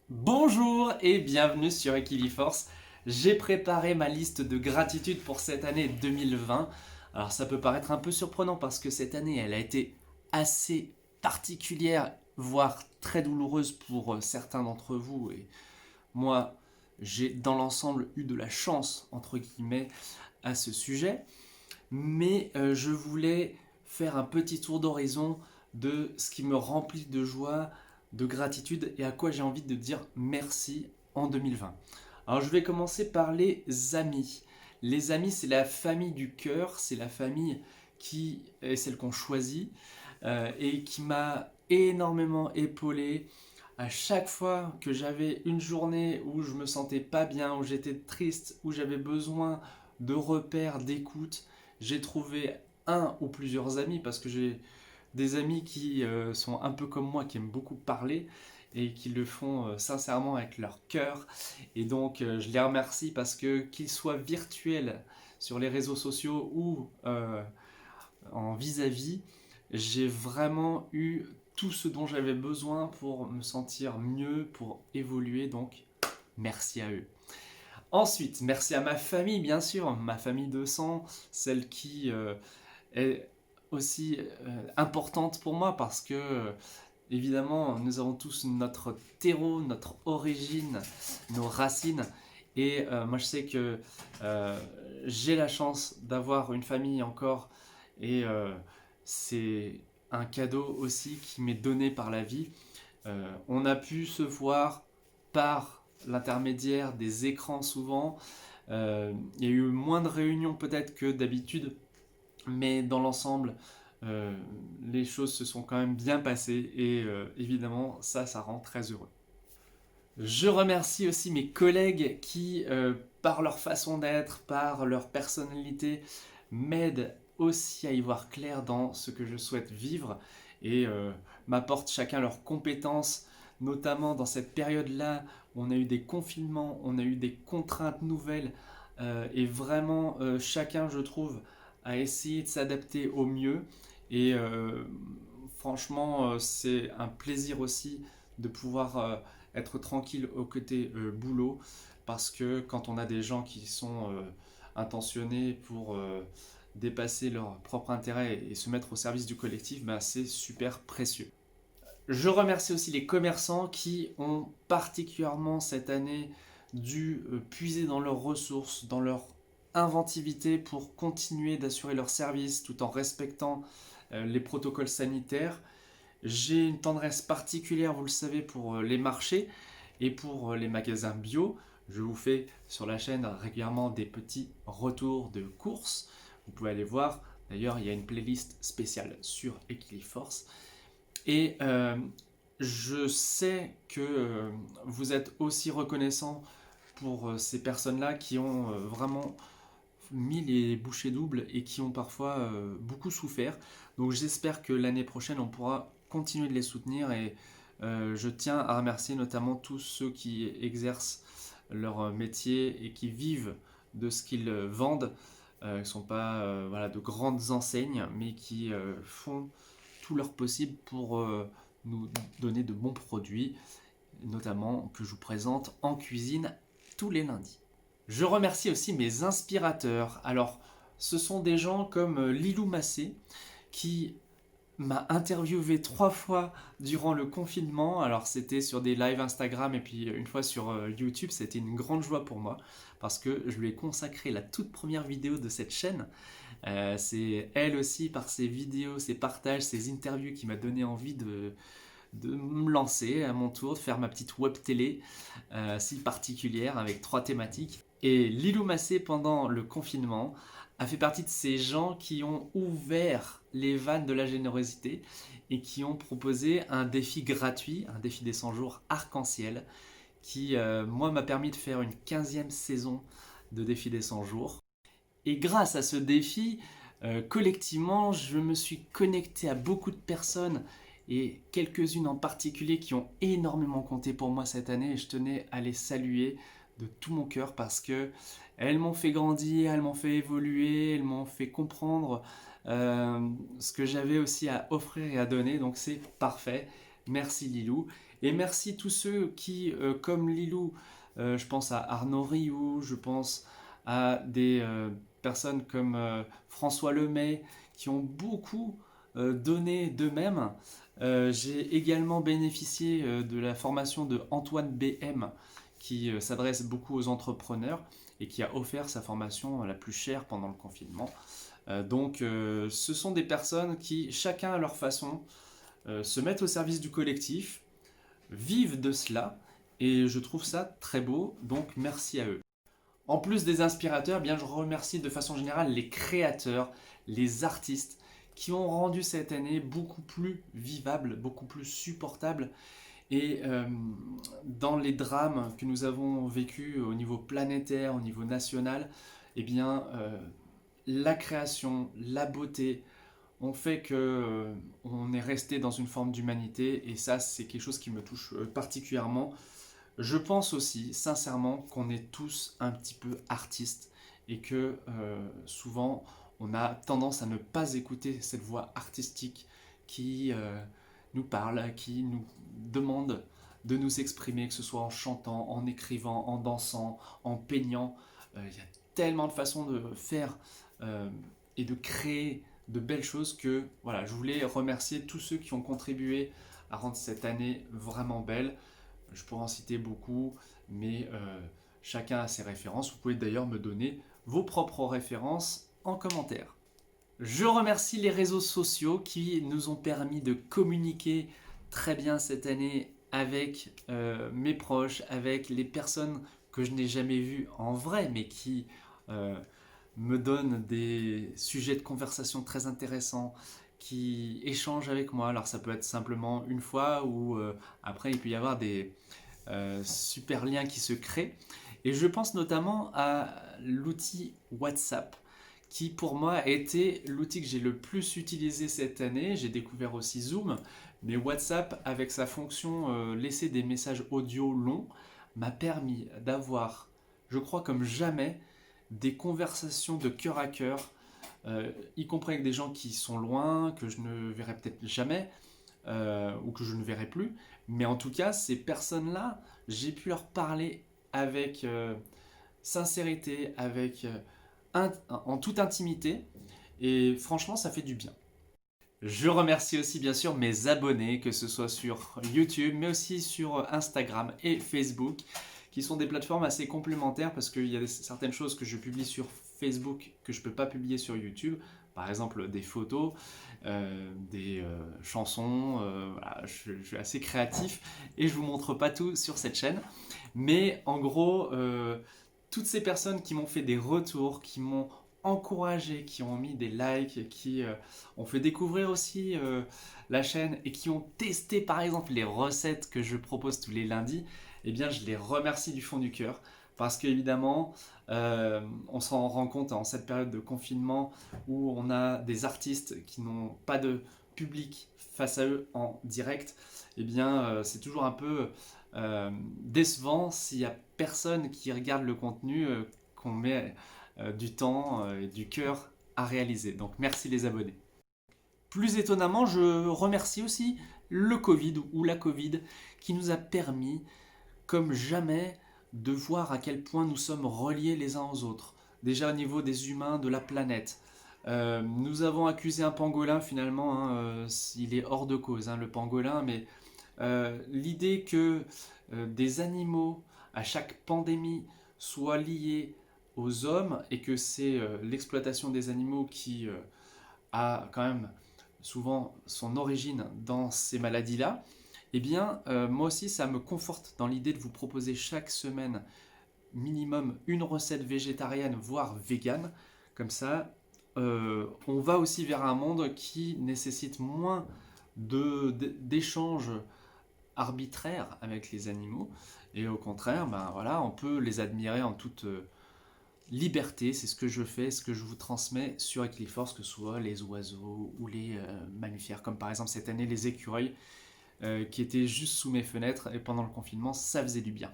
Bonjour et bienvenue sur Equiliforce. J'ai préparé ma liste de gratitude pour cette année 2020. Alors ça peut paraître un peu surprenant parce que cette année elle a été assez particulière, voire très douloureuse pour certains d'entre vous. Et moi, j'ai dans l'ensemble eu de la chance, entre guillemets, à ce sujet. Mais je voulais faire un petit tour d'horizon de ce qui me remplit de joie, de gratitude et à quoi j'ai envie de dire merci en 2020. Alors je vais commencer par les amis. Les amis, c'est la famille du cœur, c'est la famille qui est celle qu'on choisit et qui m'a énormément épaulé à chaque fois que j'avais une journée où je me sentais pas bien, où j'étais triste, où j'avais besoin de repères, d'écoute. J'ai trouvé un ou plusieurs amis parce que j'ai des amis qui sont un peu comme moi, qui aiment beaucoup parler et qui le font sincèrement avec leur cœur. Et donc je les remercie parce que qu'ils soient virtuels sur les réseaux sociaux ou en vis-à-vis, j'ai vraiment eu tout ce dont j'avais besoin pour me sentir mieux, pour évoluer. Donc merci à eux. Ensuite, merci à ma famille, bien sûr, ma famille de sang, celle qui est aussi importante pour moi parce que, évidemment, nous avons tous notre terreau, notre origine, nos racines. Et moi, je sais que euh, j'ai la chance d'avoir une famille encore et c'est un cadeau aussi qui m'est donné par la vie. On a pu se voir par l'intermédiaire des écrans souvent. Il y a eu moins de réunions peut-être que d'habitude, mais dans l'ensemble, euh, les choses se sont quand même bien passées et évidemment ça rend très heureux. Je remercie aussi mes collègues qui, par leur façon d'être, par leur personnalité, m'aident aussi à y voir clair dans ce que je souhaite vivre et m'apportent chacun leurs compétences, notamment dans cette période-là où on a eu des confinements, on a eu des contraintes nouvelles et vraiment chacun, je trouve, a essayé de s'adapter au mieux et franchement, c'est un plaisir aussi de pouvoir être tranquille au côté boulot parce que quand on a des gens qui sont intentionnés pour dépasser leur propre intérêt et se mettre au service du collectif, bah, c'est super précieux. Je remercie aussi les commerçants qui ont particulièrement cette année dû puiser dans leurs ressources, dans leur inventivité pour continuer d'assurer leur service tout en respectant les protocoles sanitaires. J'ai une tendresse particulière, vous le savez, pour les marchés et pour les magasins bio. Je vous fais sur la chaîne régulièrement des petits retours de courses. Vous pouvez aller voir. D'ailleurs, il y a une playlist spéciale sur Equiliforce. Et je sais que vous êtes aussi reconnaissant pour ces personnes-là qui ont vraiment mis les bouchées doubles et qui ont parfois beaucoup souffert. Donc j'espère que l'année prochaine on pourra continuer de les soutenir et je tiens à remercier notamment tous ceux qui exercent leur métier et qui vivent de ce qu'ils vendent. Ils ne sont pas voilà, de grandes enseignes mais qui font tout leur possible pour nous donner de bons produits, notamment que je vous présente en cuisine tous les lundis. Je remercie aussi mes inspirateurs. Alors, ce sont des gens comme Lilou Massé qui m'a interviewé 3 fois durant le confinement. Alors, c'était sur des lives Instagram et puis une fois sur YouTube. C'était une grande joie pour moi parce que je lui ai consacré la toute première vidéo de cette chaîne. C'est elle aussi, par ses vidéos, ses partages, ses interviews, qui m'a donné envie de me lancer à mon tour, de faire ma petite web télé si particulière avec 3 thématiques. Et Lilou Massé, pendant le confinement, a fait partie de ces gens qui ont ouvert les vannes de la générosité et qui ont proposé un défi gratuit, un défi des 100 jours arc-en-ciel, qui, moi, m'a permis de faire une 15e saison de défi des 100 jours. Et grâce à ce défi, collectivement, je me suis connecté à beaucoup de personnes et quelques-unes en particulier qui ont énormément compté pour moi cette année et je tenais à les saluer de tout mon cœur parce que elles m'ont fait grandir, elles m'ont fait évoluer, elles m'ont fait comprendre ce que j'avais aussi à offrir et à donner. Donc c'est parfait. Merci Lilou. Et merci tous ceux qui, comme Lilou, je pense à Arnaud Rioux, je pense à des personnes comme François Lemay, qui ont beaucoup donné d'eux-mêmes. J'ai également bénéficié de la formation de Antoine BM, qui s'adresse beaucoup aux entrepreneurs et qui a offert sa formation la plus chère pendant le confinement. Donc ce sont des personnes qui, chacun à leur façon, se mettent au service du collectif, vivent de cela, et je trouve ça très beau, donc merci à eux. En plus des inspirateurs, eh bien, je remercie de façon générale les créateurs, les artistes qui ont rendu cette année beaucoup plus vivable, beaucoup plus supportable. Et dans les drames que nous avons vécus au niveau planétaire, au niveau national, eh bien, la création, la beauté ont fait que on est resté dans une forme d'humanité. Et ça, c'est quelque chose qui me touche particulièrement. Je pense aussi, sincèrement, qu'on est tous un petit peu artistes et que souvent, on a tendance à ne pas écouter cette voix artistique qui nous parle, qui nous demande de nous exprimer, que ce soit en chantant, en écrivant, en dansant, en peignant. Il y a tellement de façons de faire et de créer de belles choses que voilà, je voulais remercier tous ceux qui ont contribué à rendre cette année vraiment belle. Je pourrais en citer beaucoup, mais chacun a ses références. Vous pouvez d'ailleurs me donner vos propres références en commentaire. Je remercie les réseaux sociaux qui nous ont permis de communiquer très bien cette année avec mes proches, avec les personnes que je n'ai jamais vues en vrai, mais qui me donnent des sujets de conversation très intéressants, qui échangent avec moi. Alors ça peut être simplement une fois ou après il peut y avoir des super liens qui se créent. Et je pense notamment à l'outil WhatsApp, qui pour moi a été l'outil que j'ai le plus utilisé cette année. J'ai découvert aussi Zoom, mais WhatsApp, avec sa fonction laisser des messages audio longs, m'a permis d'avoir, je crois comme jamais, des conversations de cœur à cœur, y compris avec des gens qui sont loin, que je ne verrai peut-être jamais, ou que je ne verrai plus. Mais en tout cas, ces personnes-là, j'ai pu leur parler avec sincérité, avec en toute intimité. Et franchement, ça fait du bien. Je remercie aussi bien sûr mes abonnés, que ce soit sur YouTube, mais aussi sur Instagram et Facebook, qui sont des plateformes assez complémentaires parce qu'il y a certaines choses que je publie sur Facebook que je ne peux pas publier sur YouTube. Par exemple, des photos, des chansons. Voilà, je suis assez créatif et je ne vous montre pas tout sur cette chaîne. Mais en gros, toutes ces personnes qui m'ont fait des retours, qui m'ont encouragé, qui ont mis des likes, qui ont fait découvrir aussi la chaîne et qui ont testé par exemple les recettes que je propose tous les lundis, eh bien je les remercie du fond du cœur parce qu'évidemment on s'en rend compte en cette période de confinement où on a des artistes qui n'ont pas de public face à eux en direct, eh bien c'est toujours un peu décevant s'il n'y a personne qui regarde le contenu qu'on met du temps et du cœur à réaliser. Donc merci les abonnés. Plus étonnamment, je remercie aussi le Covid ou la Covid qui nous a permis, comme jamais, de voir à quel point nous sommes reliés les uns aux autres. Déjà au niveau des humains, de la planète. Nous avons accusé un pangolin finalement, hein, il est hors de cause, hein, le pangolin, mais l'idée que des animaux à chaque pandémie soient liés aux hommes et que c'est l'exploitation des animaux qui a quand même souvent son origine dans ces maladies-là, eh bien moi aussi ça me conforte dans l'idée de vous proposer chaque semaine minimum une recette végétarienne voire végane. Comme ça on va aussi vers un monde qui nécessite moins d'échanges arbitraires avec les animaux et au contraire ben voilà, on peut les admirer en toute liberté. C'est ce que je fais, ce que je vous transmets sur Equiliforce, que ce soit les oiseaux ou les mammifères, comme par exemple cette année les écureuils qui étaient juste sous mes fenêtres et pendant le confinement, ça faisait du bien.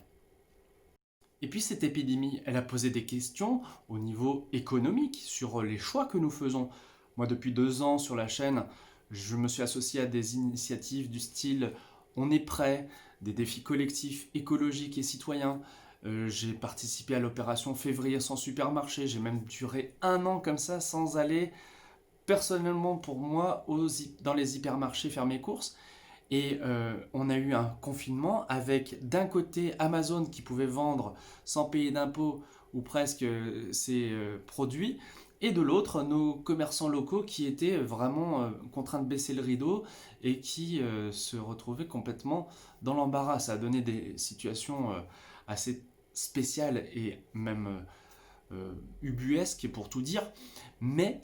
Et puis cette épidémie, elle a posé des questions au niveau économique sur les choix que nous faisons. Moi, depuis 2 ans sur la chaîne, je me suis associé à des initiatives du style On est prêt, des défis collectifs, écologiques et citoyens. J'ai participé à l'opération Février sans supermarché. J'ai même duré 1 an comme ça sans aller personnellement pour moi dans les hypermarchés faire mes courses. Et on a eu un confinement avec d'un côté Amazon qui pouvait vendre sans payer d'impôts ou presque ses produits, et de l'autre nos commerçants locaux qui étaient vraiment contraints de baisser le rideau et qui se retrouvaient complètement dans l'embarras. Ça a donné des situations assez spéciales et même ubuesques pour tout dire, mais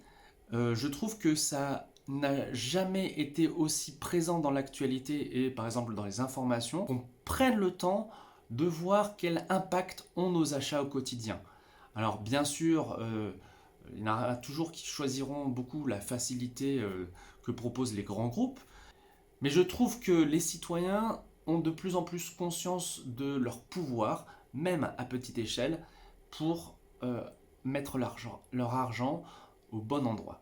je trouve que ça n'a jamais été aussi présent dans l'actualité et par exemple dans les informations, qu'on prenne le temps de voir quel impact ont nos achats au quotidien. Alors bien sûr, il y en a toujours qui choisiront beaucoup la facilité que proposent les grands groupes, mais je trouve que les citoyens ont de plus en plus conscience de leur pouvoir, même à petite échelle, pour mettre leur argent au bon endroit.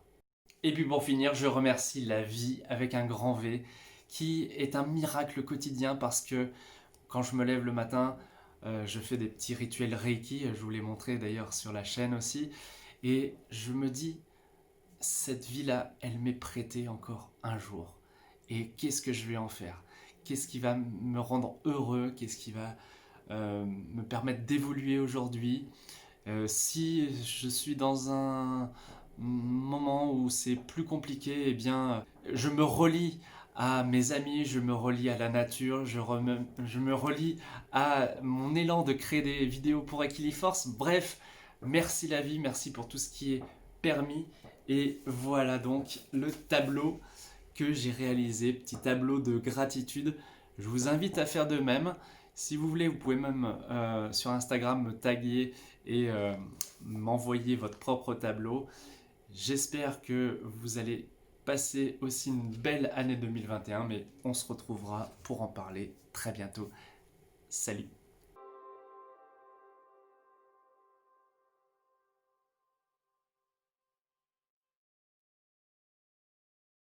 Et puis pour finir, je remercie la vie avec un grand V, qui est un miracle quotidien parce que quand je me lève le matin, je fais des petits rituels Reiki, je vous l'ai montré d'ailleurs sur la chaîne aussi, et je me dis, cette vie-là, elle m'est prêtée encore un jour. Et qu'est-ce que je vais en faire? Qu'est-ce qui va me rendre heureux? Qu'est-ce qui va me permettre d'évoluer aujourd'hui? Si je suis dans un moment où c'est plus compliqué, eh bien, je me relie à mes amis, je me relie à la nature, je me relie à mon élan de créer des vidéos pour Equiliforce. Bref, merci la vie, merci pour tout ce qui est permis. Et voilà donc le tableau que j'ai réalisé, petit tableau de gratitude. Je vous invite à faire de même. Si vous voulez, vous pouvez même sur Instagram me taguer et m'envoyer votre propre tableau. J'espère que vous allez passer aussi une belle année 2021, mais on se retrouvera pour en parler très bientôt. Salut!